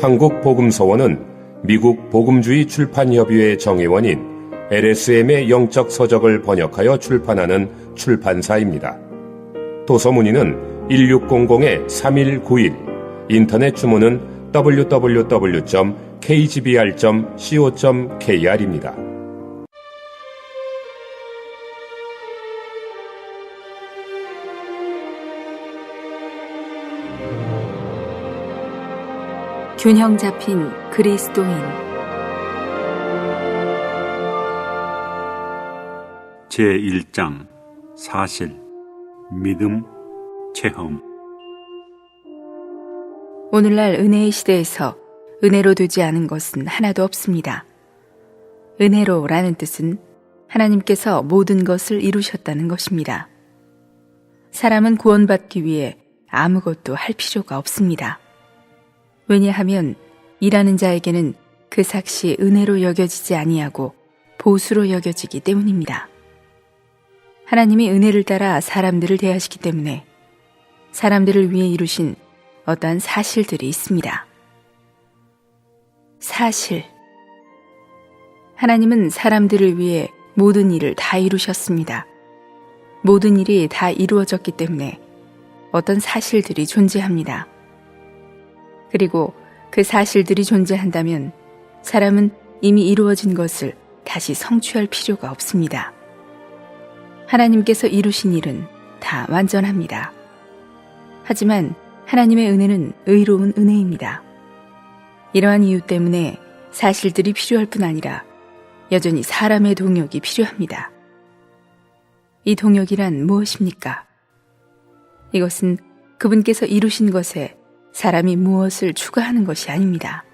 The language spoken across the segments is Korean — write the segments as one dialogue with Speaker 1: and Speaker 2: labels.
Speaker 1: 한국복음서원은 미국 복음주의 출판협의회 정회원인 LSM의 영적 서적을 번역하여 출판하는 출판사입니다. 도서 문의는 1600-3191, 인터넷 주문은 www.kgbr.co.kr입니다.
Speaker 2: 균형 잡힌 그리스도인
Speaker 3: 제1장 사실, 믿음, 체험.
Speaker 2: 오늘날 은혜의 시대에서 은혜로 되지 않은 것은 하나도 없습니다. 은혜로라는 뜻은 하나님께서 모든 것을 이루셨다는 것입니다. 사람은 구원받기 위해 아무것도 할 필요가 없습니다. 왜냐하면 일하는 자에게는 그 삭시 은혜로 여겨지지 아니하고 보수로 여겨지기 때문입니다. 하나님이 은혜를 따라 사람들을 대하시기 때문에 사람들을 위해 이루신 어떠한 사실들이 있습니다. 사실. 하나님은 사람들을 위해 모든 일을 다 이루셨습니다. 모든 일이 다 이루어졌기 때문에 어떤 사실들이 존재합니다. 그리고 그 사실들이 존재한다면 사람은 이미 이루어진 것을 다시 성취할 필요가 없습니다. 하나님께서 이루신 일은 다 완전합니다. 하지만 하나님의 은혜는 의로운 은혜입니다. 이러한 이유 때문에 사실들이 필요할 뿐 아니라 여전히 사람의 동역이 필요합니다. 이 동역이란 무엇입니까? 이것은 그분께서 이루신 것에 사람이 무엇을 추가하는 것이 아닙니다.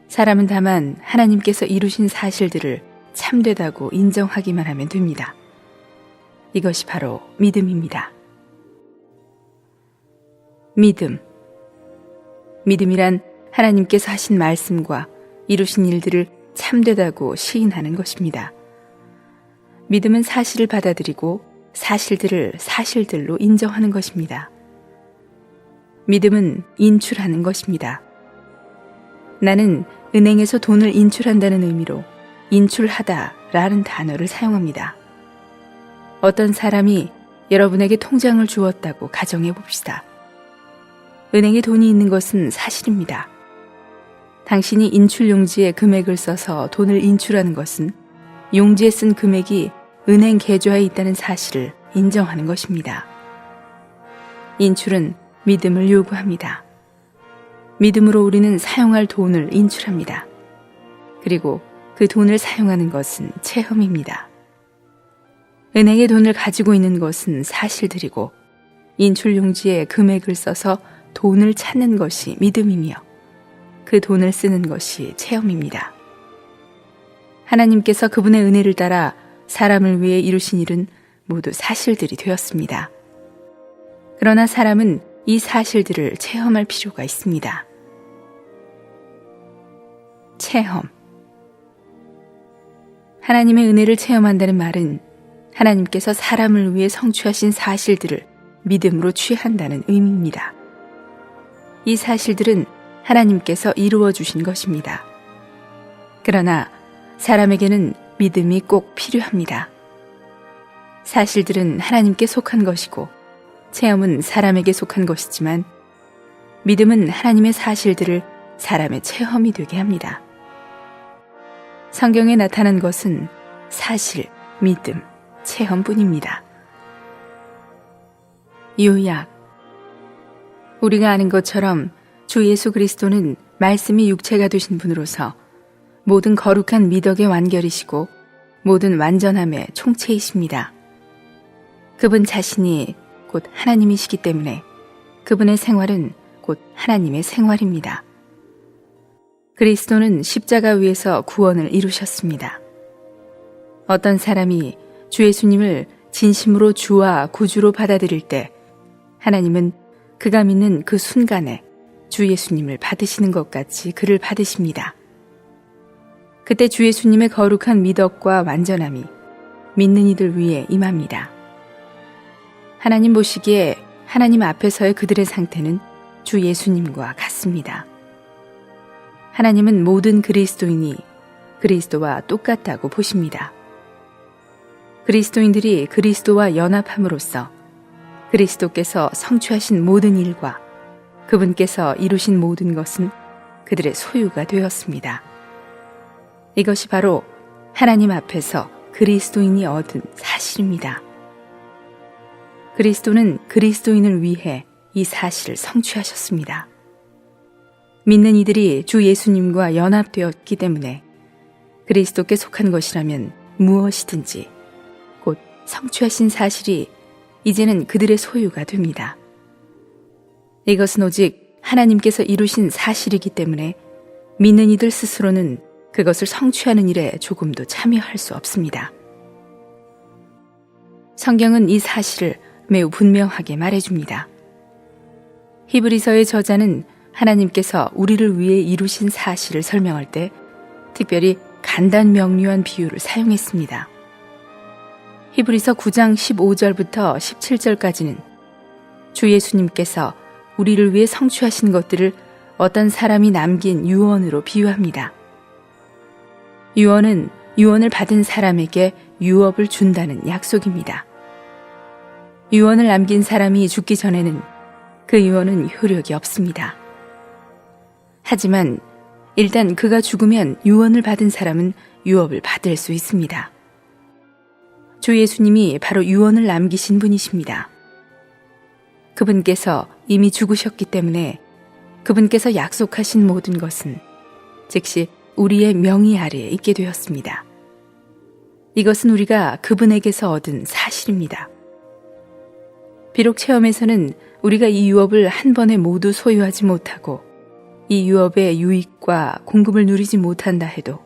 Speaker 2: 사람은 다만 하나님께서 이루신 사실들을 참되다고 인정하기만 하면 됩니다. 이것이 바로 믿음입니다. 믿음. 믿음이란 하나님께서 하신 말씀과 이루신 일들을 참되다고 시인하는 것입니다. 믿음은 사실을 받아들이고 사실들을 사실들로 인정하는 것입니다. 믿음은 인출하는 것입니다. 나는 은행에서 돈을 인출한다는 의미로 인출하다라는 단어를 사용합니다. 어떤 사람이 여러분에게 통장을 주었다고 가정해 봅시다. 은행에 돈이 있는 것은 사실입니다. 당신이 인출 용지에 금액을 써서 돈을 인출하는 것은 용지에 쓴 금액이 은행 계좌에 있다는 사실을 인정하는 것입니다. 인출은 믿음을 요구합니다. 믿음으로 우리는 사용할 돈을 인출합니다. 그리고 그 돈을 사용하는 것은 체험입니다. 은행에 돈을 가지고 있는 것은 사실들이고 인출 용지에 금액을 써서 돈을 찾는 것이 믿음이며 그 돈을 쓰는 것이 체험입니다. 하나님께서 그분의 은혜를 따라 사람을 위해 이루신 일은 모두 사실들이 되었습니다. 그러나 사람은 이 사실들을 체험할 필요가 있습니다. 체험. 하나님의 은혜를 체험한다는 말은 하나님께서 사람을 위해 성취하신 사실들을 믿음으로 취한다는 의미입니다. 이 사실들은 하나님께서 이루어 주신 것입니다. 그러나 사람에게는 믿음이 꼭 필요합니다. 사실들은 하나님께 속한 것이고 체험은 사람에게 속한 것이지만 믿음은 하나님의 사실들을 사람의 체험이 되게 합니다. 성경에 나타난 것은 사실, 믿음, 체험뿐입니다. 요약. 우리가 아는 것처럼 주 예수 그리스도는 말씀이 육체가 되신 분으로서 모든 거룩한 미덕의 완결이시고 모든 완전함의 총체이십니다. 그분 자신이 곧 하나님이시기 때문에 그분의 생활은 곧 하나님의 생활입니다. 그리스도는 십자가 위에서 구원을 이루셨습니다. 어떤 사람이 주 예수님을 진심으로 주와 구주로 받아들일 때 하나님은 그가 믿는 그 순간에 주 예수님을 받으시는 것 같이 그를 받으십니다. 그때 주 예수님의 거룩한 미덕과 완전함이 믿는 이들 위에 임합니다. 하나님 보시기에 하나님 앞에서의 그들의 상태는 주 예수님과 같습니다. 하나님은 모든 그리스도인이 그리스도와 똑같다고 보십니다. 그리스도인들이 그리스도와 연합함으로써 그리스도께서 성취하신 모든 일과 그분께서 이루신 모든 것은 그들의 소유가 되었습니다. 이것이 바로 하나님 앞에서 그리스도인이 얻은 사실입니다. 그리스도는 그리스도인을 위해 이 사실을 성취하셨습니다. 믿는 이들이 주 예수님과 연합되었기 때문에 그리스도께 속한 것이라면 무엇이든지 곧 성취하신 사실이 이제는 그들의 소유가 됩니다. 이것은 오직 하나님께서 이루신 사실이기 때문에 믿는 이들 스스로는 그것을 성취하는 일에 조금도 참여할 수 없습니다. 성경은 이 사실을 매우 분명하게 말해줍니다. 히브리서의 저자는 하나님께서 우리를 위해 이루신 사실을 설명할 때 특별히 간단 명료한 비유를 사용했습니다. 히브리서 9장 15절부터 17절까지는 주 예수님께서 우리를 위해 성취하신 것들을 어떤 사람이 남긴 유언으로 비유합니다. 유언은 유언을 받은 사람에게 유업을 준다는 약속입니다. 유언을 남긴 사람이 죽기 전에는 그 유언은 효력이 없습니다. 하지만 일단 그가 죽으면 유언을 받은 사람은 유업을 받을 수 있습니다. 주 예수님이 바로 유언을 남기신 분이십니다. 그분께서 이미 죽으셨기 때문에 그분께서 약속하신 모든 것은 즉시 우리의 명의 아래에 있게 되었습니다. 이것은 우리가 그분에게서 얻은 사실입니다. 비록 체험에서는 우리가 이 유업을 한 번에 모두 소유하지 못하고 이 유업의 유익과 공급을 누리지 못한다 해도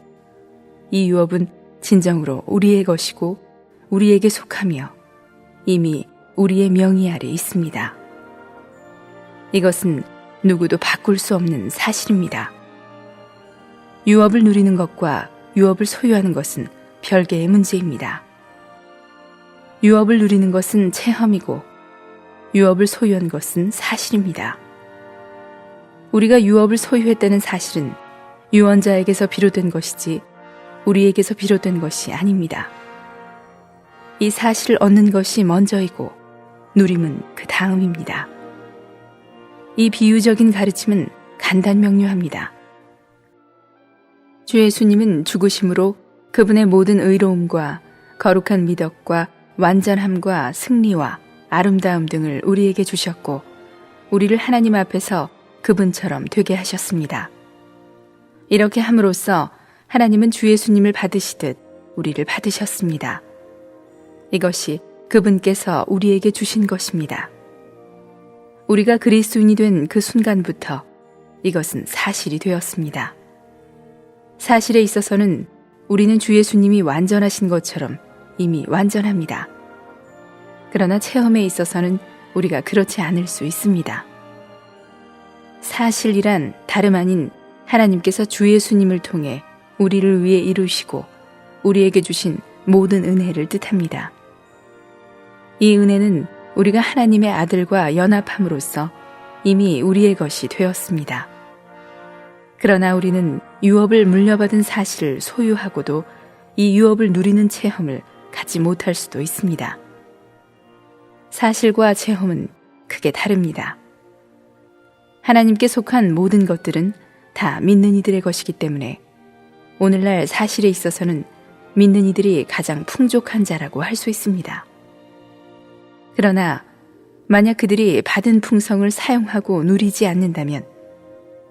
Speaker 2: 이 유업은 진정으로 우리의 것이고 우리에게 속하며 이미 우리의 명의 아래 있습니다. 이것은 누구도 바꿀 수 없는 사실입니다. 유업을 누리는 것과 유업을 소유하는 것은 별개의 문제입니다. 유업을 누리는 것은 체험이고 유업을 소유한 것은 사실입니다. 우리가 유업을 소유했다는 사실은 유언자에게서 비롯된 것이지 우리에게서 비롯된 것이 아닙니다. 이 사실을 얻는 것이 먼저이고 누림은 그 다음입니다. 이 비유적인 가르침은 간단명료합니다. 주 예수님은 죽으심으로 그분의 모든 의로움과 거룩한 미덕과 완전함과 승리와 아름다움 등을 우리에게 주셨고 우리를 하나님 앞에서 그분처럼 되게 하셨습니다. 이렇게 함으로써 하나님은 주 예수님을 받으시듯 우리를 받으셨습니다. 이것이 그분께서 우리에게 주신 것입니다. 우리가 그리스도인이 된 그 순간부터 이것은 사실이 되었습니다. 사실에 있어서는 우리는 주 예수님이 완전하신 것처럼 이미 완전합니다. 그러나 체험에 있어서는 우리가 그렇지 않을 수 있습니다. 사실이란 다름 아닌 하나님께서 주 예수님을 통해 우리를 위해 이루시고 우리에게 주신 모든 은혜를 뜻합니다. 이 은혜는 우리가 하나님의 아들과 연합함으로써 이미 우리의 것이 되었습니다. 그러나 우리는 유업을 물려받은 사실을 소유하고도 이 유업을 누리는 체험을 갖지 못할 수도 있습니다. 사실과 체험은 크게 다릅니다. 하나님께 속한 모든 것들은 다 믿는 이들의 것이기 때문에 오늘날 사실에 있어서는 믿는 이들이 가장 풍족한 자라고 할 수 있습니다. 그러나 만약 그들이 받은 풍성을 사용하고 누리지 않는다면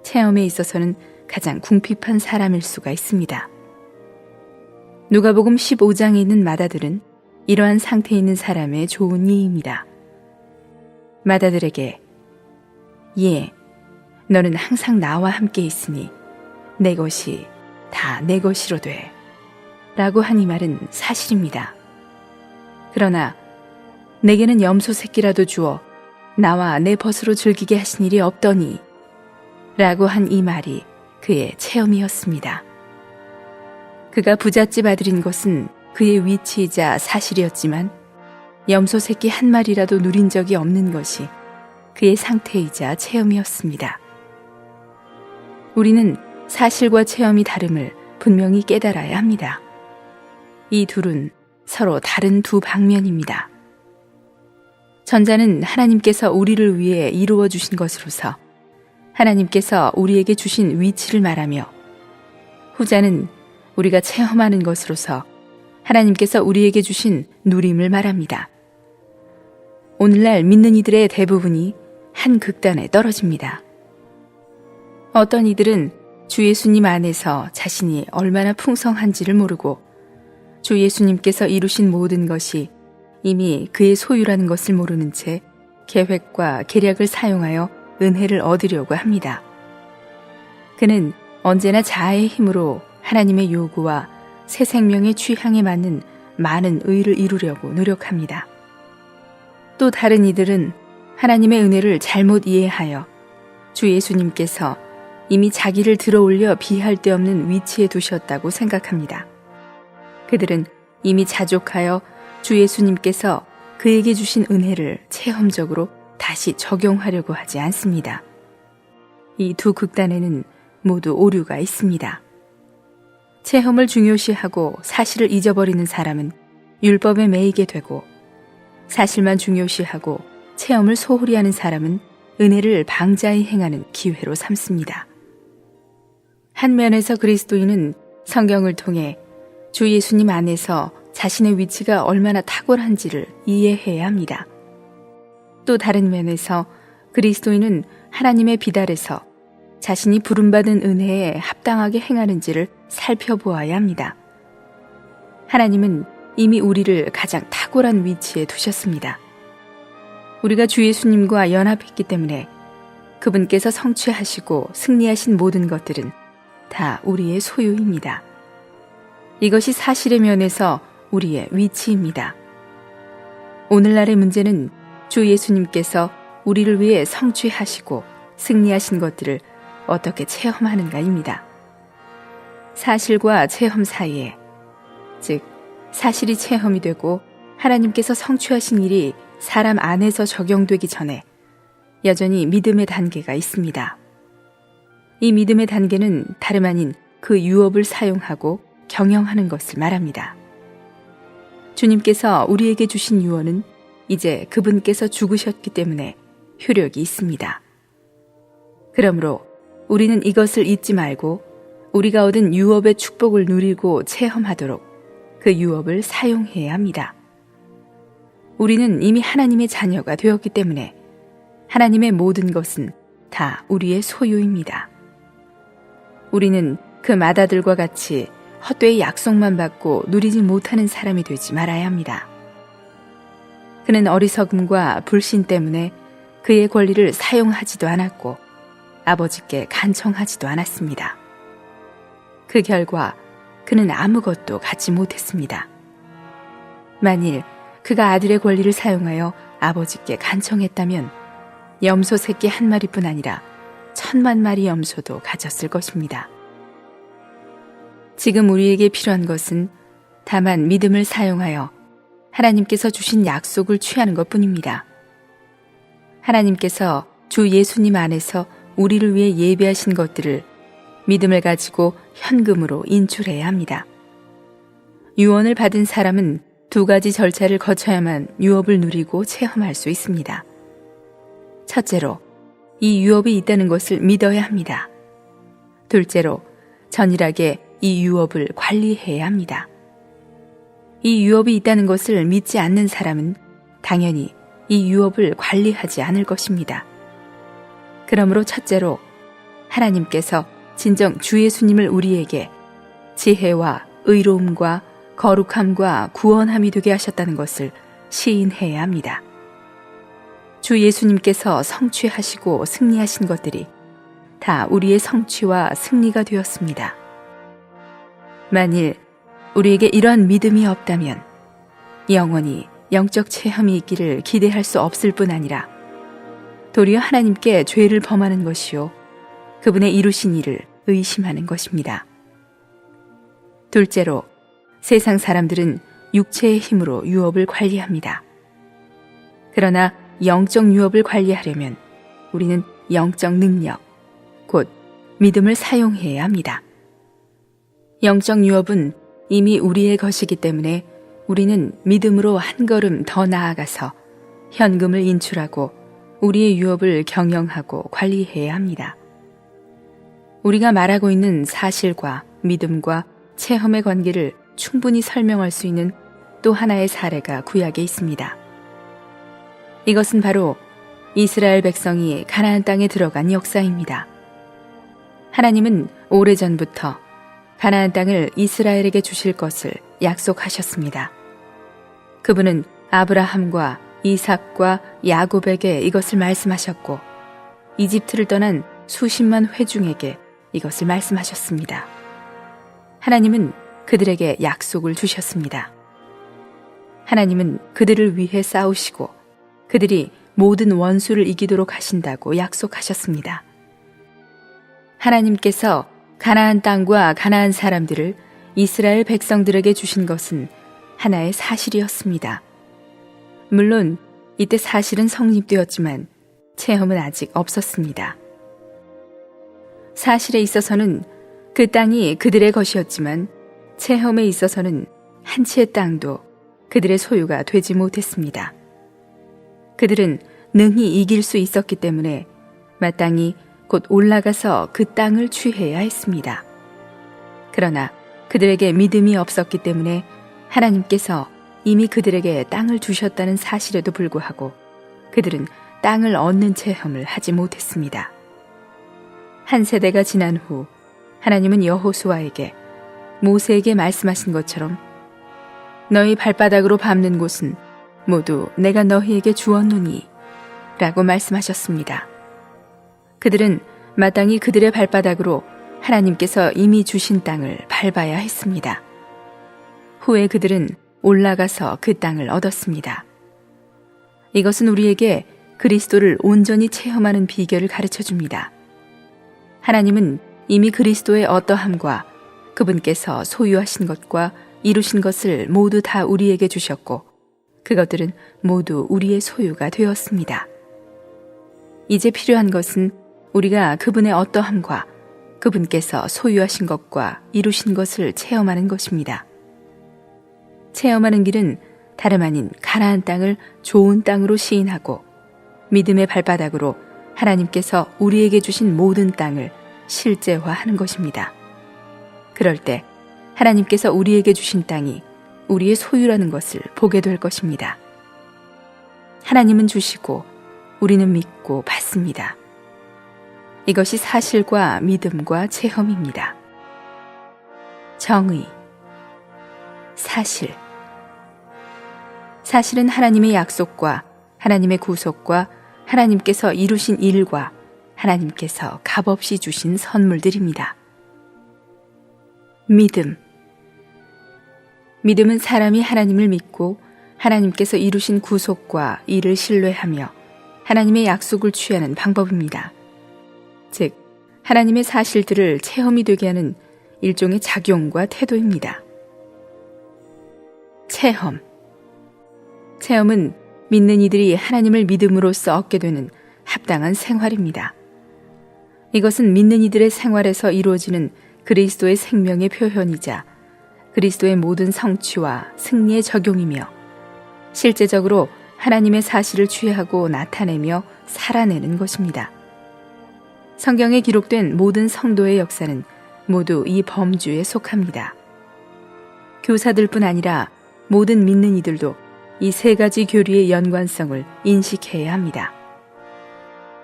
Speaker 2: 체험에 있어서는 가장 궁핍한 사람일 수가 있습니다. 누가복음 15장에 있는 마다들은 이러한 상태에 있는 사람의 좋은 예입니다. 마다들에게 예, 너는 항상 나와 함께 있으니 내 것이 다 내 것이로 돼 라고 한 이 말은 사실입니다. 그러나 내게는 염소 새끼라도 주어 나와 내 벗으로 즐기게 하신 일이 없더니 라고 한 이 말이 그의 체험이었습니다. 그가 부잣집 아들인 것은 그의 위치이자 사실이었지만 염소 새끼 한 마리라도 누린 적이 없는 것이 그의 상태이자 체험이었습니다. 우리는 사실과 체험이 다름을 분명히 깨달아야 합니다. 이 둘은 서로 다른 두 방면입니다. 전자는 하나님께서 우리를 위해 이루어 주신 것으로서 하나님께서 우리에게 주신 위치를 말하며, 후자는 우리가 체험하는 것으로서 하나님께서 우리에게 주신 누림을 말합니다. 오늘날 믿는 이들의 대부분이 한 극단에 떨어집니다. 어떤 이들은 주 예수님 안에서 자신이 얼마나 풍성한지를 모르고 주 예수님께서 이루신 모든 것이 이미 그의 소유라는 것을 모르는 채 계획과 계략을 사용하여 은혜를 얻으려고 합니다. 그는 언제나 자아의 힘으로 하나님의 요구와 새 생명의 취향에 맞는 많은 의를 이루려고 노력합니다. 또 다른 이들은 하나님의 은혜를 잘못 이해하여 주 예수님께서 이미 자기를 들어올려 비할 데 없는 위치에 두셨다고 생각합니다. 그들은 이미 자족하여 주 예수님께서 그에게 주신 은혜를 체험적으로 다시 적용하려고 하지 않습니다. 이 두 극단에는 모두 오류가 있습니다. 체험을 중요시하고 사실을 잊어버리는 사람은 율법에 매이게 되고, 사실만 중요시하고 체험을 소홀히 하는 사람은 은혜를 방자히 행하는 기회로 삼습니다. 한 면에서 그리스도인은 성경을 통해 주 예수님 안에서 자신의 위치가 얼마나 탁월한지를 이해해야 합니다. 또 다른 면에서 그리스도인은 하나님의 비달에서 자신이 부름받은 은혜에 합당하게 행하는지를 살펴보아야 합니다. 하나님은 이미 우리를 가장 탁월한 위치에 두셨습니다. 우리가 주 예수님과 연합했기 때문에 그분께서 성취하시고 승리하신 모든 것들은 다 우리의 소유입니다. 이것이 사실의 면에서 우리의 위치입니다. 오늘날의 문제는 주 예수님께서 우리를 위해 성취하시고 승리하신 것들을 어떻게 체험하는가입니다. 사실과 체험 사이에, 즉 사실이 체험이 되고 하나님께서 성취하신 일이 사람 안에서 적용되기 전에 여전히 믿음의 단계가 있습니다. 이 믿음의 단계는 다름 아닌 그 유업을 사용하고 경영하는 것을 말합니다. 주님께서 우리에게 주신 유언은 이제 그분께서 죽으셨기 때문에 효력이 있습니다. 그러므로 우리는 이것을 잊지 말고 우리가 얻은 유업의 축복을 누리고 체험하도록 그 유업을 사용해야 합니다. 우리는 이미 하나님의 자녀가 되었기 때문에 하나님의 모든 것은 다 우리의 소유입니다. 우리는 그 마다들과 같이 헛되이 약속만 받고 누리지 못하는 사람이 되지 말아야 합니다. 그는 어리석음과 불신 때문에 그의 권리를 사용하지도 않았고 아버지께 간청하지도 않았습니다. 그 결과 그는 아무것도 갖지 못했습니다. 만일 그가 아들의 권리를 사용하여 아버지께 간청했다면 염소 새끼 한 마리뿐 아니라 1000만 마리 염소도 가졌을 것입니다. 지금 우리에게 필요한 것은 다만 믿음을 사용하여 하나님께서 주신 약속을 취하는 것뿐입니다. 하나님께서 주 예수님 안에서 우리를 위해 예비하신 것들을 믿음을 가지고 현금으로 인출해야 합니다. 유언을 받은 사람은 2가지 절차를 거쳐야만 유업을 누리고 체험할 수 있습니다. 첫째로, 이 유업이 있다는 것을 믿어야 합니다. 둘째로, 전일하게 이 유업을 관리해야 합니다. 이 유업이 있다는 것을 믿지 않는 사람은 당연히 이 유업을 관리하지 않을 것입니다. 그러므로 첫째로, 하나님께서 진정 주 예수님을 우리에게 지혜와 의로움과 거룩함과 구원함이 되게 하셨다는 것을 시인해야 합니다. 주 예수님께서 성취하시고 승리하신 것들이 다 우리의 성취와 승리가 되었습니다. 만일 우리에게 이러한 믿음이 없다면 영원히 영적 체험이 있기를 기대할 수 없을 뿐 아니라 도리어 하나님께 죄를 범하는 것이요 그분의 이루신 일을 의심하는 것입니다. 둘째로, 세상 사람들은 육체의 힘으로 유업을 관리합니다. 그러나 영적 유업을 관리하려면 우리는 영적 능력, 곧 믿음을 사용해야 합니다. 영적 유업은 이미 우리의 것이기 때문에 우리는 믿음으로 한 걸음 더 나아가서 현금을 인출하고 우리의 유업을 경영하고 관리해야 합니다. 우리가 말하고 있는 사실과 믿음과 체험의 관계를 충분히 설명할 수 있는 또 하나의 사례가 구약에 있습니다. 이것은 바로 이스라엘 백성이 가나안 땅에 들어간 역사입니다. 하나님은 오래전부터 가나안 땅을 이스라엘에게 주실 것을 약속하셨습니다. 그분은 아브라함과 이삭과 야곱에게 이것을 말씀하셨고 이집트를 떠난 수십만 회중에게 이것을 말씀하셨습니다. 하나님은 그들에게 약속을 주셨습니다. 하나님은 그들을 위해 싸우시고 그들이 모든 원수를 이기도록 하신다고 약속하셨습니다. 하나님께서 가나안 땅과 가나안 사람들을 이스라엘 백성들에게 주신 것은 하나의 사실이었습니다. 물론 이때 사실은 성립되었지만 체험은 아직 없었습니다. 사실에 있어서는 그 땅이 그들의 것이었지만 체험에 있어서는 한 채의 땅도 그들의 소유가 되지 못했습니다. 그들은 능히 이길 수 있었기 때문에 마땅히 곧 올라가서 그 땅을 취해야 했습니다. 그러나 그들에게 믿음이 없었기 때문에 하나님께서 이미 그들에게 땅을 주셨다는 사실에도 불구하고 그들은 땅을 얻는 체험을 하지 못했습니다. 한 세대가 지난 후 하나님은 여호수아에게 모세에게 말씀하신 것처럼 너희 발바닥으로 밟는 곳은 모두 내가 너희에게 주었노니 라고 말씀하셨습니다. 그들은 마땅히 그들의 발바닥으로 하나님께서 이미 주신 땅을 밟아야 했습니다. 후에 그들은 올라가서 그 땅을 얻었습니다. 이것은 우리에게 그리스도를 온전히 체험하는 비결을 가르쳐 줍니다. 하나님은 이미 그리스도의 어떠함과 그분께서 소유하신 것과 이루신 것을 모두 다 우리에게 주셨고 그것들은 모두 우리의 소유가 되었습니다. 이제 필요한 것은 우리가 그분의 어떠함과 그분께서 소유하신 것과 이루신 것을 체험하는 것입니다. 체험하는 길은 다름 아닌 가나안 땅을 좋은 땅으로 시인하고 믿음의 발바닥으로 하나님께서 우리에게 주신 모든 땅을 실제화하는 것입니다. 그럴 때 하나님께서 우리에게 주신 땅이 우리의 소유라는 것을 보게 될 것입니다. 하나님은 주시고 우리는 믿고 받습니다. 이것이 사실과 믿음과 체험입니다. 정의, 사실. 사실은 하나님의 약속과 하나님의 구속과 하나님께서 이루신 일과 하나님께서 값없이 주신 선물들입니다. 믿음. 믿음은 사람이 하나님을 믿고 하나님께서 이루신 구속과 일을 신뢰하며 하나님의 약속을 취하는 방법입니다. 즉, 하나님의 사실들을 체험이 되게 하는 일종의 작용과 태도입니다. 체험. 체험은 믿는 이들이 하나님을 믿음으로써 얻게 되는 합당한 생활입니다. 이것은 믿는 이들의 생활에서 이루어지는 그리스도의 생명의 표현이자 그리스도의 모든 성취와 승리의 적용이며 실제적으로 하나님의 사실을 취하고 나타내며 살아내는 것입니다. 성경에 기록된 모든 성도의 역사는 모두 이 범주에 속합니다. 교사들뿐 아니라 모든 믿는 이들도 이 세 가지 교리의 연관성을 인식해야 합니다.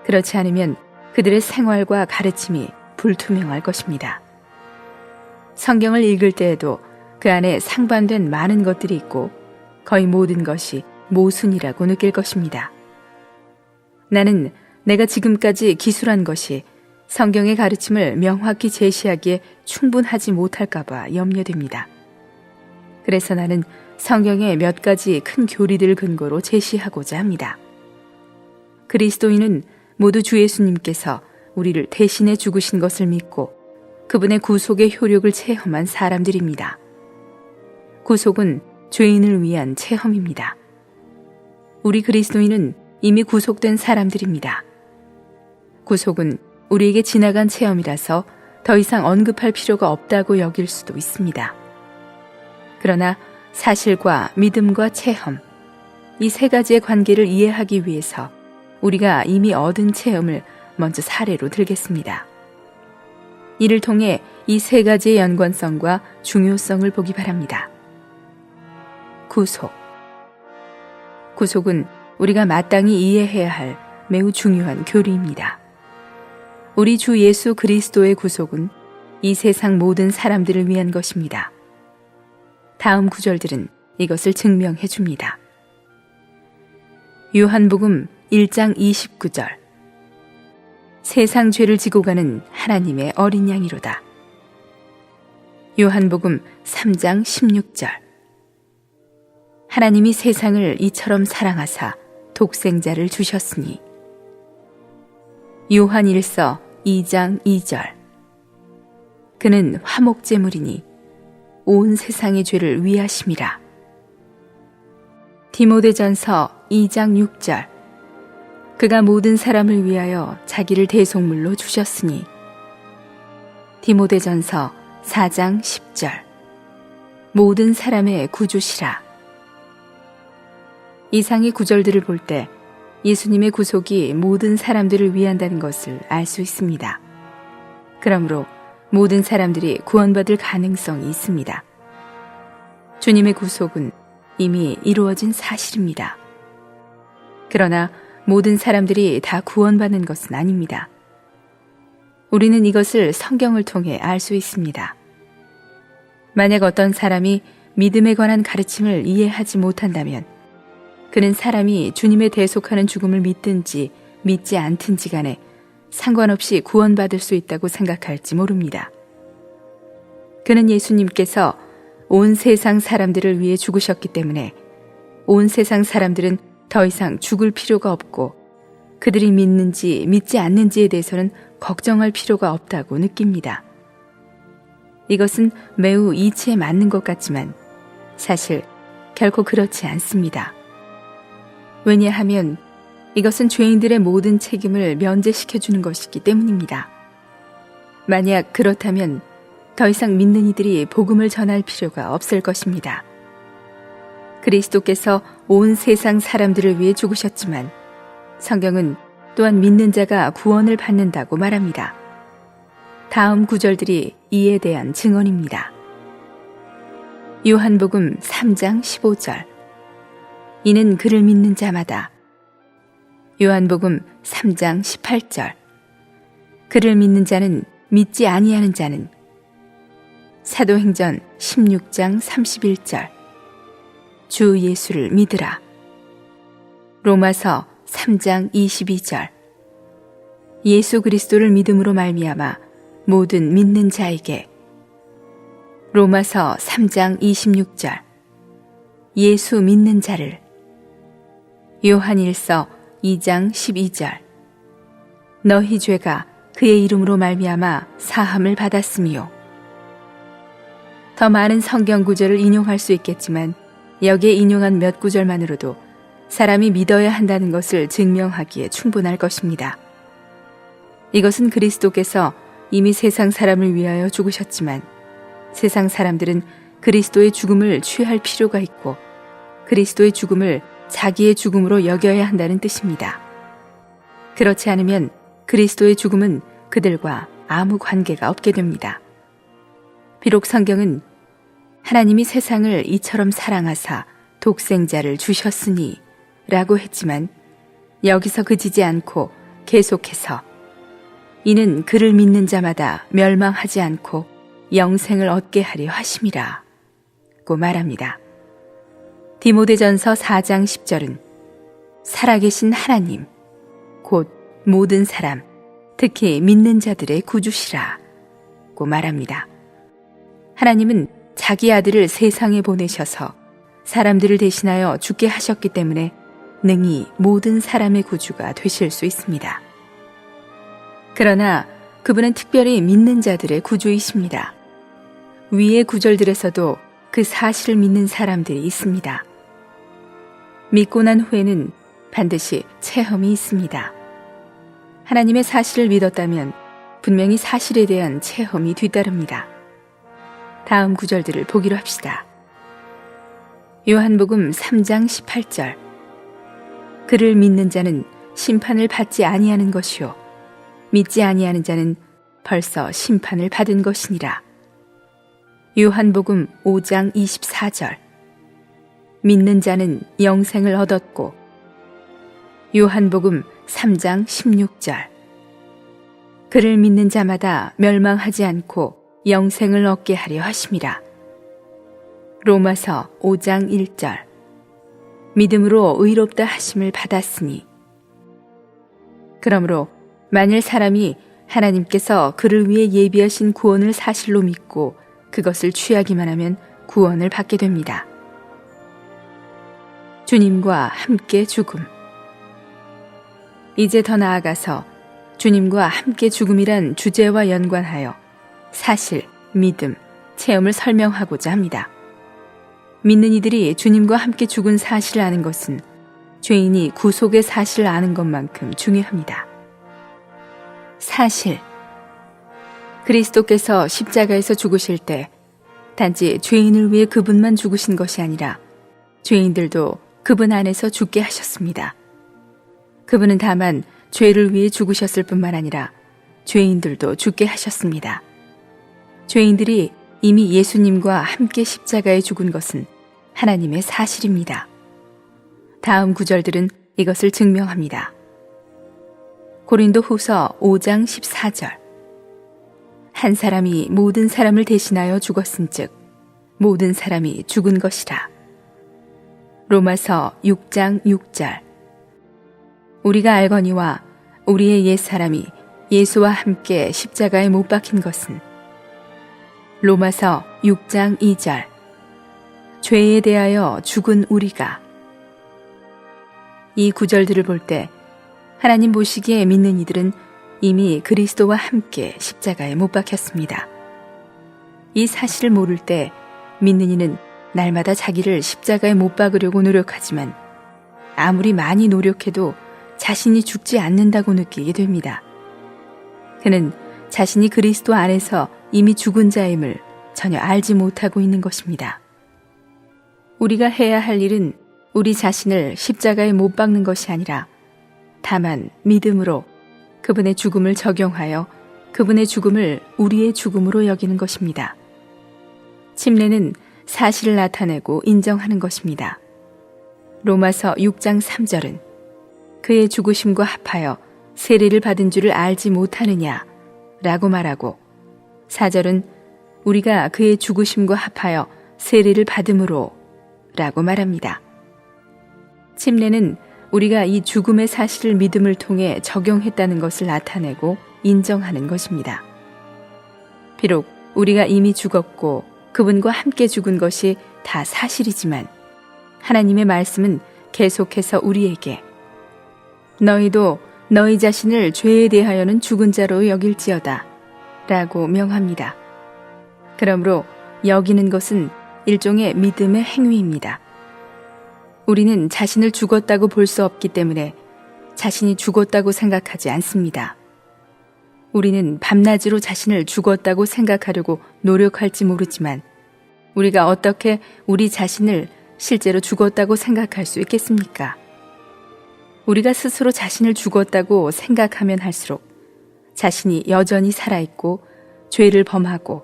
Speaker 2: 그렇지 않으면 그들의 생활과 가르침이 불투명할 것입니다. 성경을 읽을 때에도 그 안에 상반된 많은 것들이 있고 거의 모든 것이 모순이라고 느낄 것입니다. 나는 내가 지금까지 기술한 것이 성경의 가르침을 명확히 제시하기에 충분하지 못할까봐 염려됩니다. 그래서 나는 성경의 몇 가지 큰 교리들을 근거로 제시하고자 합니다. 그리스도인은 모두 주 예수님께서 우리를 대신해 죽으신 것을 믿고 그분의 구속의 효력을 체험한 사람들입니다. 구속은 죄인을 위한 체험입니다. 우리 그리스도인은 이미 구속된 사람들입니다. 구속은 우리에게 지나간 체험이라서 더 이상 언급할 필요가 없다고 여길 수도 있습니다. 그러나 사실과 믿음과 체험, 이 세 가지의 관계를 이해하기 위해서 우리가 이미 얻은 체험을 먼저 사례로 들겠습니다. 이를 통해 이 세 가지의 연관성과 중요성을 보기 바랍니다. 구속. 구속은 우리가 마땅히 이해해야 할 매우 중요한 교리입니다. 우리 주 예수 그리스도의 구속은 이 세상 모든 사람들을 위한 것입니다. 다음 구절들은 이것을 증명해 줍니다. 요한복음 1장 29절. 세상 죄를 지고 가는 하나님의 어린 양이로다. 요한복음 3장 16절. 하나님이 세상을 이처럼 사랑하사 독생자를 주셨으니. 요한일서 2장 2절. 그는 화목제물이니 온 세상의 죄를 위하심이라. 디모데전서 2장 6절. 그가 모든 사람을 위하여 자기를 대속물로 주셨으니. 디모데전서 4장 10절. 모든 사람의 구주시라. 이상의 구절들을 볼 때 예수님의 구속이 모든 사람들을 위한다는 것을 알 수 있습니다. 그러므로 모든 사람들이 구원받을 가능성이 있습니다. 주님의 구속은 이미 이루어진 사실입니다. 그러나 모든 사람들이 다 구원받는 것은 아닙니다. 우리는 이것을 성경을 통해 알 수 있습니다. 만약 어떤 사람이 믿음에 관한 가르침을 이해하지 못한다면 그는 사람이 주님의 대속하는 죽음을 믿든지 믿지 않든지 간에 상관없이 구원받을 수 있다고 생각할지 모릅니다. 그는 예수님께서 온 세상 사람들을 위해 죽으셨기 때문에 온 세상 사람들은 더 이상 죽을 필요가 없고 그들이 믿는지 믿지 않는지에 대해서는 걱정할 필요가 없다고 느낍니다. 이것은 매우 이치에 맞는 것 같지만 사실 결코 그렇지 않습니다. 왜냐하면 이것은 죄인들의 모든 책임을 면제시켜주는 것이기 때문입니다. 만약 그렇다면 더 이상 믿는 이들이 복음을 전할 필요가 없을 것입니다. 그리스도께서 온 세상 사람들을 위해 죽으셨지만 성경은 또한 믿는 자가 구원을 받는다고 말합니다. 다음 구절들이 이에 대한 증언입니다. 요한복음 3장 15절. 이는 그를 믿는 자마다. 요한복음 3장 18절. 그를 믿는 자는 믿지 아니하는 자는. 사도행전 16장 31절. 주 예수를 믿으라. 로마서 3장 22절. 예수 그리스도를 믿음으로 말미암아 모든 믿는 자에게. 로마서 3장 26절. 예수 믿는 자를. 요한일서 2장 12절. 너희 죄가 그의 이름으로 말미암아 사함을 받았으며. 더 많은 성경 구절을 인용할 수 있겠지만 여기에 인용한 몇 구절만으로도 사람이 믿어야 한다는 것을 증명하기에 충분할 것입니다. 이것은 그리스도께서 이미 세상 사람을 위하여 죽으셨지만 세상 사람들은 그리스도의 죽음을 취할 필요가 있고 그리스도의 죽음을 자기의 죽음으로 여겨야 한다는 뜻입니다. 그렇지 않으면 그리스도의 죽음은 그들과 아무 관계가 없게 됩니다. 비록 성경은 하나님이 세상을 이처럼 사랑하사 독생자를 주셨으니 라고 했지만 여기서 그치지 않고 계속해서 이는 그를 믿는 자마다 멸망하지 않고 영생을 얻게 하려 하심이라 고 말합니다. 디모데전서 4장 10절은 살아계신 하나님, 곧 모든 사람, 특히 믿는 자들의 구주시라 고 말합니다. 하나님은 자기 아들을 세상에 보내셔서 사람들을 대신하여 죽게 하셨기 때문에 능히 모든 사람의 구주가 되실 수 있습니다. 그러나 그분은 특별히 믿는 자들의 구주이십니다. 위의 구절들에서도 그 사실을 믿는 사람들이 있습니다. 믿고 난 후에는 반드시 체험이 있습니다. 하나님의 사실을 믿었다면 분명히 사실에 대한 체험이 뒤따릅니다. 다음 구절들을 보기로 합시다. 요한복음 3장 18절. 그를 믿는 자는 심판을 받지 아니하는 것이요 믿지 아니하는 자는 벌써 심판을 받은 것이니라. 요한복음 5장 24절. 믿는 자는 영생을 얻었고. 요한복음 3장 16절. 그를 믿는 자마다 멸망하지 않고 영생을 얻게 하려 하심이라. 로마서 5장 1절. 믿음으로 의롭다 하심을 받았으니. 그러므로 만일 사람이 하나님께서 그를 위해 예비하신 구원을 사실로 믿고 그것을 취하기만 하면 구원을 받게 됩니다. 주님과 함께 죽음. 이제 더 나아가서 주님과 함께 죽음이란 주제와 연관하여 사실, 믿음, 체험을 설명하고자 합니다. 믿는 이들이 주님과 함께 죽은 사실을 아는 것은 죄인이 구속의 사실을 아는 것만큼 중요합니다. 사실. 그리스도께서 십자가에서 죽으실 때 단지 죄인을 위해 그분만 죽으신 것이 아니라 죄인들도 그분 안에서 죽게 하셨습니다. 그분은 다만 죄를 위해 죽으셨을 뿐만 아니라 죄인들도 죽게 하셨습니다. 죄인들이 이미 예수님과 함께 십자가에 죽은 것은 하나님의 사실입니다. 다음 구절들은 이것을 증명합니다. 고린도 후서 5장 14절. 한 사람이 모든 사람을 대신하여 죽었은즉 모든 사람이 죽은 것이라. 로마서 6장 6절. 우리가 알거니와 우리의 옛사람이 예수와 함께 십자가에 못 박힌 것은. 로마서 6장 2절. 죄에 대하여 죽은 우리가. 이 구절들을 볼 때 하나님 보시기에 믿는 이들은 이미 그리스도와 함께 십자가에 못 박혔습니다. 이 사실을 모를 때 믿는 이는 날마다 자기를 십자가에 못 박으려고 노력하지만 아무리 많이 노력해도 자신이 죽지 않는다고 느끼게 됩니다. 그는 자신이 그리스도 안에서 이미 죽은 자임을 전혀 알지 못하고 있는 것입니다. 우리가 해야 할 일은 우리 자신을 십자가에 못 박는 것이 아니라 다만 믿음으로 그분의 죽음을 적용하여 그분의 죽음을 우리의 죽음으로 여기는 것입니다. 침례는 사실을 나타내고 인정하는 것입니다. 로마서 6장 3절은 그의 죽으심과 합하여 세례를 받은 줄을 알지 못하느냐 라고 말하고 4절은 우리가 그의 죽으심과 합하여 세례를 받음으로 라고 말합니다. 침례는 우리가 이 죽음의 사실을 믿음을 통해 적용했다는 것을 나타내고 인정하는 것입니다. 비록 우리가 이미 죽었고 그분과 함께 죽은 것이 다 사실이지만 하나님의 말씀은 계속해서 우리에게 너희도 너희 자신을 죄에 대하여는 죽은 자로 여길지어다 라고 명합니다. 그러므로 여기는 것은 일종의 믿음의 행위입니다. 우리는 자신을 죽었다고 볼 수 없기 때문에 자신이 죽었다고 생각하지 않습니다. 우리는 밤낮으로 자신을 죽었다고 생각하려고 노력할지 모르지만 우리가 어떻게 우리 자신을 실제로 죽었다고 생각할 수 있겠습니까? 우리가 스스로 자신을 죽었다고 생각하면 할수록 자신이 여전히 살아있고 죄를 범하고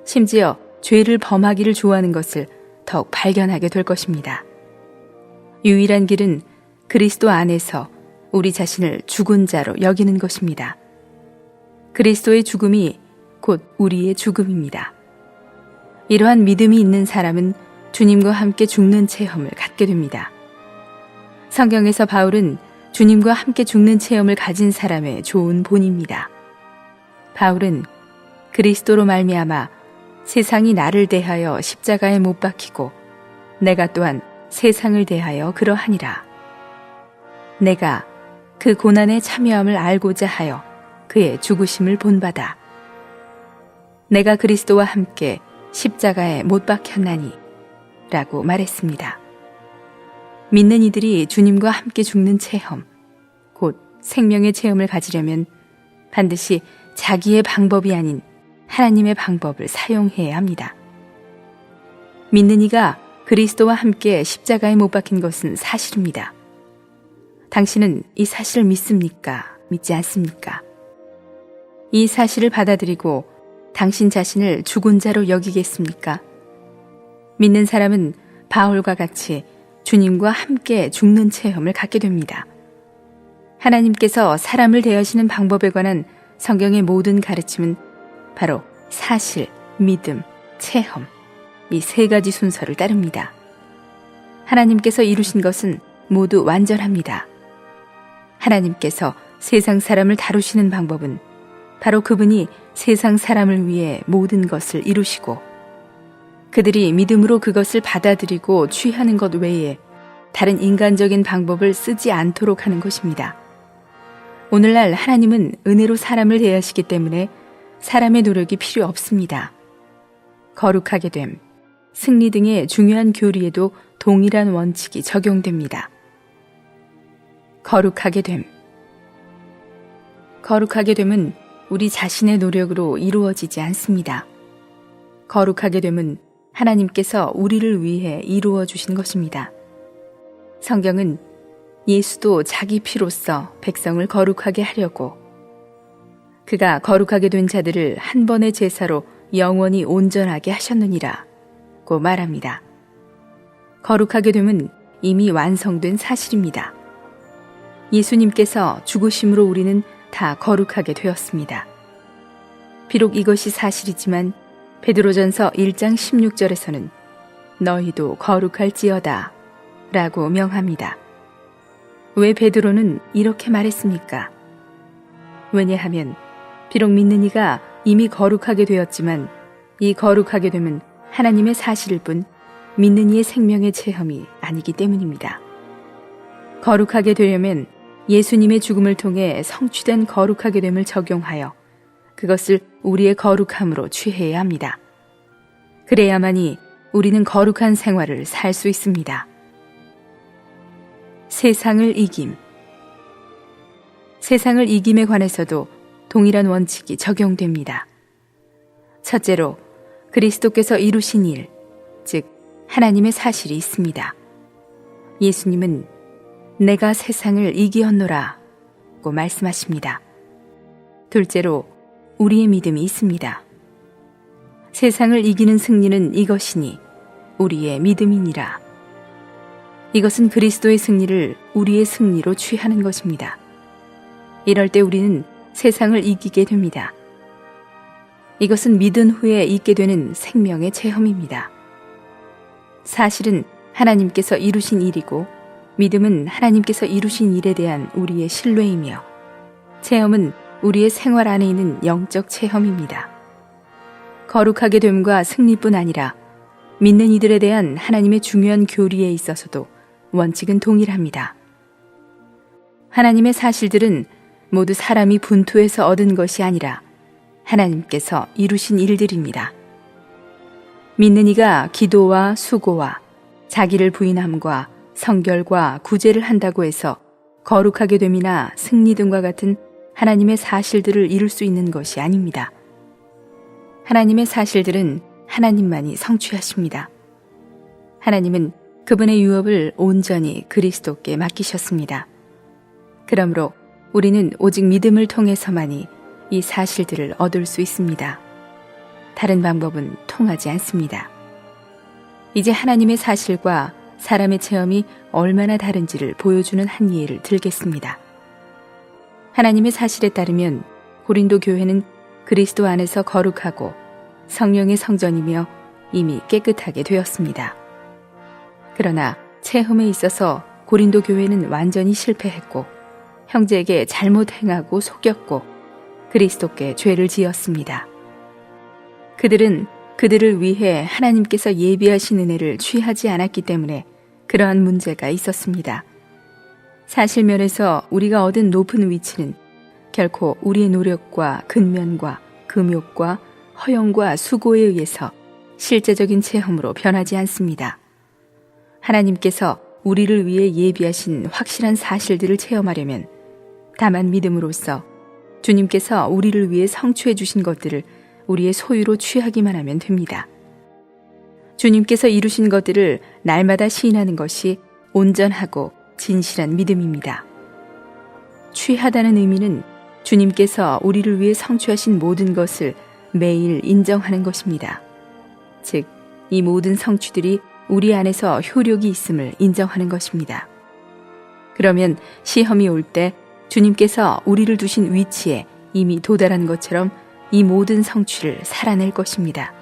Speaker 2: 심지어 죄를 범하기를 좋아하는 것을 더욱 발견하게 될 것입니다. 유일한 길은 그리스도 안에서 우리 자신을 죽은 자로 여기는 것입니다. 그리스도의 죽음이 곧 우리의 죽음입니다. 이러한 믿음이 있는 사람은 주님과 함께 죽는 체험을 갖게 됩니다. 성경에서 바울은 주님과 함께 죽는 체험을 가진 사람의 좋은 본입니다. 바울은 그리스도로 말미암아 세상이 나를 대하여 십자가에 못 박히고 내가 또한 세상을 대하여 그러하니라. 내가 그 고난에 참여함을 알고자 하여 그의 죽으심을 본받아 내가 그리스도와 함께 십자가에 못 박혔나니 라고 말했습니다. 믿는 이들이 주님과 함께 죽는 체험, 곧 생명의 체험을 가지려면 반드시 자기의 방법이 아닌 하나님의 방법을 사용해야 합니다. 믿는 이가 그리스도와 함께 십자가에 못 박힌 것은 사실입니다. 당신은 이 사실을 믿습니까? 믿지 않습니까? 이 사실을 받아들이고 당신 자신을 죽은 자로 여기겠습니까? 믿는 사람은 바울과 같이 주님과 함께 죽는 체험을 갖게 됩니다. 하나님께서 사람을 대하시는 방법에 관한 성경의 모든 가르침은 바로 사실, 믿음, 체험, 이 세 가지 순서를 따릅니다. 하나님께서 이루신 것은 모두 완전합니다. 하나님께서 세상 사람을 다루시는 방법은 바로 그분이 세상 사람을 위해 모든 것을 이루시고 그들이 믿음으로 그것을 받아들이고 취하는 것 외에 다른 인간적인 방법을 쓰지 않도록 하는 것입니다. 오늘날 하나님은 은혜로 사람을 대하시기 때문에 사람의 노력이 필요 없습니다. 거룩하게 됨, 승리 등의 중요한 교리에도 동일한 원칙이 적용됩니다. 거룩하게 됨. 거룩하게 됨은 우리 자신의 노력으로 이루어지지 않습니다. 거룩하게 됨은 하나님께서 우리를 위해 이루어 주신 것입니다. 성경은 예수도 자기 피로써 백성을 거룩하게 하려고 그가 거룩하게 된 자들을 한 번의 제사로 영원히 온전하게 하셨느니라 고 말합니다. 거룩하게 됨은 이미 완성된 사실입니다. 예수님께서 죽으심으로 우리는 다 거룩하게 되었습니다. 비록 이것이 사실이지만 베드로전서 1장 16절에서는 너희도 거룩할지어다 라고 명합니다. 왜 베드로는 이렇게 말했습니까? 왜냐하면 비록 믿는 이가 이미 거룩하게 되었지만 이 거룩하게 됨은 하나님의 사실일 뿐 믿는 이의 생명의 체험이 아니기 때문입니다. 거룩하게 되려면 예수님의 죽음을 통해 성취된 거룩하게 됨을 적용하여 그것을 우리의 거룩함으로 취해야 합니다. 그래야만이 우리는 거룩한 생활을 살 수 있습니다. 세상을 이김. 세상을 이김에 관해서도 동일한 원칙이 적용됩니다. 첫째로 그리스도께서 이루신 일, 즉 하나님의 사실이 있습니다. 예수님은 내가 세상을 이기었노라 고 말씀하십니다. 둘째로 우리의 믿음이 있습니다. 세상을 이기는 승리는 이것이니 우리의 믿음이니라. 이것은 그리스도의 승리를 우리의 승리로 취하는 것입니다. 이럴 때 우리는 세상을 이기게 됩니다. 이것은 믿은 후에 있게 되는 생명의 체험입니다. 사실은 하나님께서 이루신 일이고 믿음은 하나님께서 이루신 일에 대한 우리의 신뢰이며 체험은 우리의 생활 안에 있는 영적 체험입니다. 거룩하게 됨과 승리뿐 아니라 믿는 이들에 대한 하나님의 중요한 교리에 있어서도 원칙은 동일합니다. 하나님의 사실들은 모두 사람이 분투해서 얻은 것이 아니라 하나님께서 이루신 일들입니다. 믿는 이가 기도와 수고와 자기를 부인함과 성결과 구제를 한다고 해서 거룩하게 됨이나 승리 등과 같은 하나님의 사실들을 이룰 수 있는 것이 아닙니다. 하나님의 사실들은 하나님만이 성취하십니다. 하나님은 그분의 유업을 온전히 그리스도께 맡기셨습니다. 그러므로 우리는 오직 믿음을 통해서만이 이 사실들을 얻을 수 있습니다. 다른 방법은 통하지 않습니다. 이제 하나님의 사실과 사람의 체험이 얼마나 다른지를 보여주는 한 예를 들겠습니다. 하나님의 사실에 따르면 고린도 교회는 그리스도 안에서 거룩하고 성령의 성전이며 이미 깨끗하게 되었습니다. 그러나 체험에 있어서 고린도 교회는 완전히 실패했고 형제에게 잘못 행하고 속였고 그리스도께 죄를 지었습니다. 그들은 그들을 위해 하나님께서 예비하신 은혜를 취하지 않았기 때문에 그러한 문제가 있었습니다. 사실면에서 우리가 얻은 높은 위치는 결코 우리의 노력과 근면과 금욕과 허영과 수고에 의해서 실제적인 체험으로 변하지 않습니다. 하나님께서 우리를 위해 예비하신 확실한 사실들을 체험하려면 다만 믿음으로써 주님께서 우리를 위해 성취해 주신 것들을 우리의 소유로 취하기만 하면 됩니다. 주님께서 이루신 것들을 날마다 시인하는 것이 온전하고 진실한 믿음입니다. 취하다는 의미는 주님께서 우리를 위해 성취하신 모든 것을 매일 인정하는 것입니다. 즉, 이 모든 성취들이 우리 안에서 효력이 있음을 인정하는 것입니다. 그러면 시험이 올 때 주님께서 우리를 두신 위치에 이미 도달한 것처럼 이 모든 성취를 살아낼 것입니다.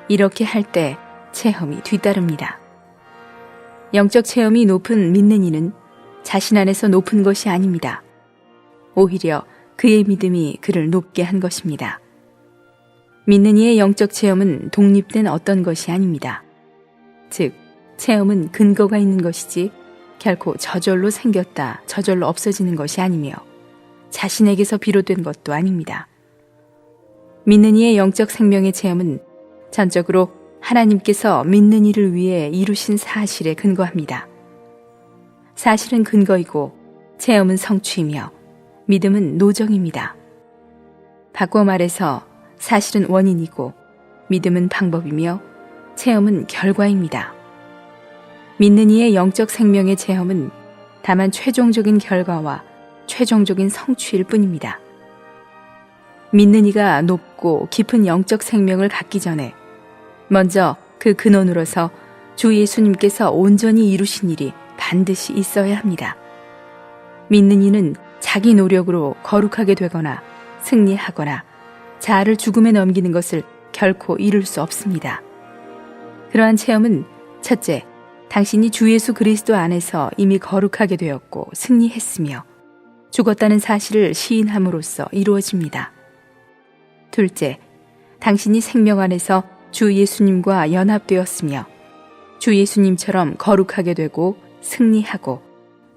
Speaker 2: 이렇게 할 때 체험이 뒤따릅니다. 영적 체험이 높은 믿는 이는 자신 안에서 높은 것이 아닙니다. 오히려 그의 믿음이 그를 높게 한 것입니다. 믿는 이의 영적 체험은 독립된 어떤 것이 아닙니다. 즉, 체험은 근거가 있는 것이지 결코 저절로 생겼다, 저절로 없어지는 것이 아니며 자신에게서 비롯된 것도 아닙니다. 믿는 이의 영적 생명의 체험은 전적으로 하나님께서 믿는 이를 위해 이루신 사실에 근거합니다. 사실은 근거이고 체험은 성취이며 믿음은 노정입니다. 바꿔 말해서 사실은 원인이고 믿음은 방법이며 체험은 결과입니다. 믿는 이의 영적 생명의 체험은 다만 최종적인 결과와 최종적인 성취일 뿐입니다. 믿는 이가 높고 깊은 영적 생명을 갖기 전에 먼저 그 근원으로서 주 예수님께서 온전히 이루신 일이 반드시 있어야 합니다. 믿는 이는 자기 노력으로 거룩하게 되거나 승리하거나 자아를 죽음에 넘기는 것을 결코 이룰 수 없습니다. 그러한 체험은 첫째, 당신이 주 예수 그리스도 안에서 이미 거룩하게 되었고 승리했으며 죽었다는 사실을 시인함으로써 이루어집니다. 둘째, 당신이 생명 안에서 주 예수님과 연합되었으며 주 예수님처럼 거룩하게 되고 승리하고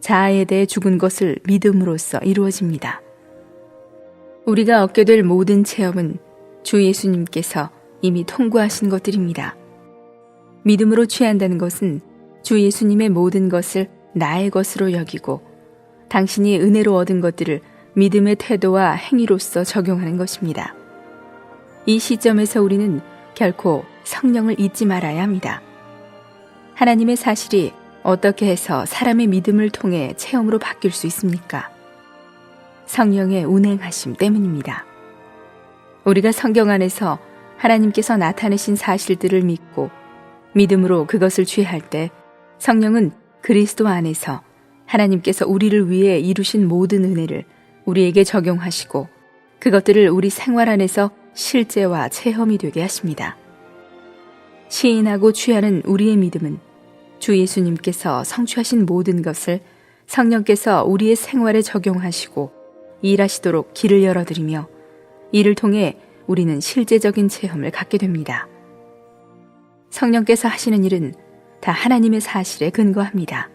Speaker 2: 자아에 대해 죽은 것을 믿음으로써 이루어집니다. 우리가 얻게 될 모든 체험은 주 예수님께서 이미 통과하신 것들입니다. 믿음으로 취한다는 것은 주 예수님의 모든 것을 나의 것으로 여기고 당신이 은혜로 얻은 것들을 믿음의 태도와 행위로서 적용하는 것입니다. 이 시점에서 우리는 결코 성령을 잊지 말아야 합니다. 하나님의 사실이 어떻게 해서 사람의 믿음을 통해 체험으로 바뀔 수 있습니까? 성령의 운행하심 때문입니다. 우리가 성경 안에서 하나님께서 나타내신 사실들을 믿고 믿음으로 그것을 취할 때 성령은 그리스도 안에서 하나님께서 우리를 위해 이루신 모든 은혜를 우리에게 적용하시고 그것들을 우리 생활 안에서 실제와 체험이 되게 하십니다. 시인하고 취하는 우리의 믿음은 주 예수님께서 성취하신 모든 것을 성령께서 우리의 생활에 적용하시고 일하시도록 길을 열어드리며 이를 통해 우리는 실제적인 체험을 갖게 됩니다. 성령께서 하시는 일은 다 하나님의 사실에 근거합니다.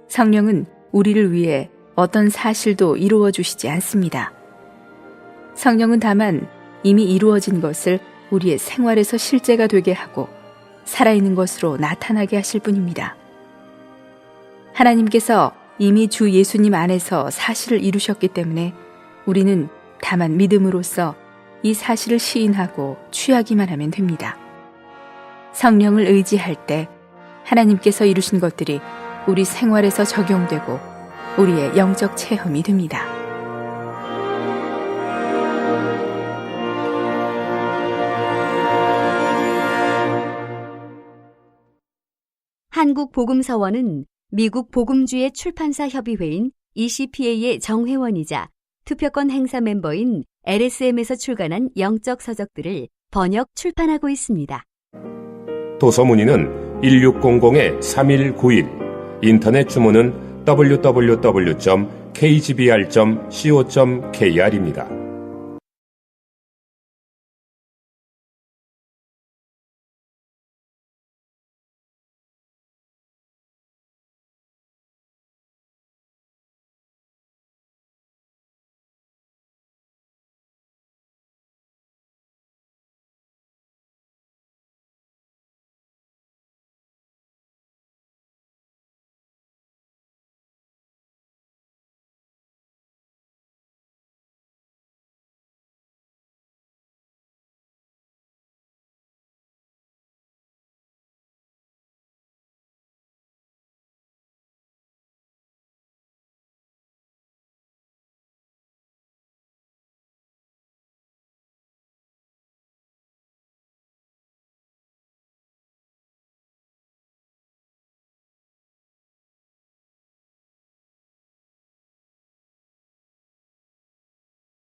Speaker 2: 성령은 우리를 위해 어떤 사실도 이루어 주시지 않습니다. 성령은 다만 이미 이루어진 것을 우리의 생활에서 실제가 되게 하고 살아있는 것으로 나타나게 하실 뿐입니다. 하나님께서 이미 주 예수님 안에서 사실을 이루셨기 때문에 우리는 다만 믿음으로써 이 사실을 시인하고 취하기만 하면 됩니다. 성령을 의지할 때 하나님께서 이루신 것들이 우리 생활에서 적용되고 우리의 영적 체험이 됩니다.
Speaker 4: 한국복음서원은 미국 복음주의 출판사 협의회인 ECPA의 정회원이자 투표권 행사 멤버인 LSM에서 출간한 영적 서적들을 번역 출판하고 있습니다.
Speaker 1: 도서 문의는 1600-3191, 인터넷 주문은 www.kgbr.co.kr입니다.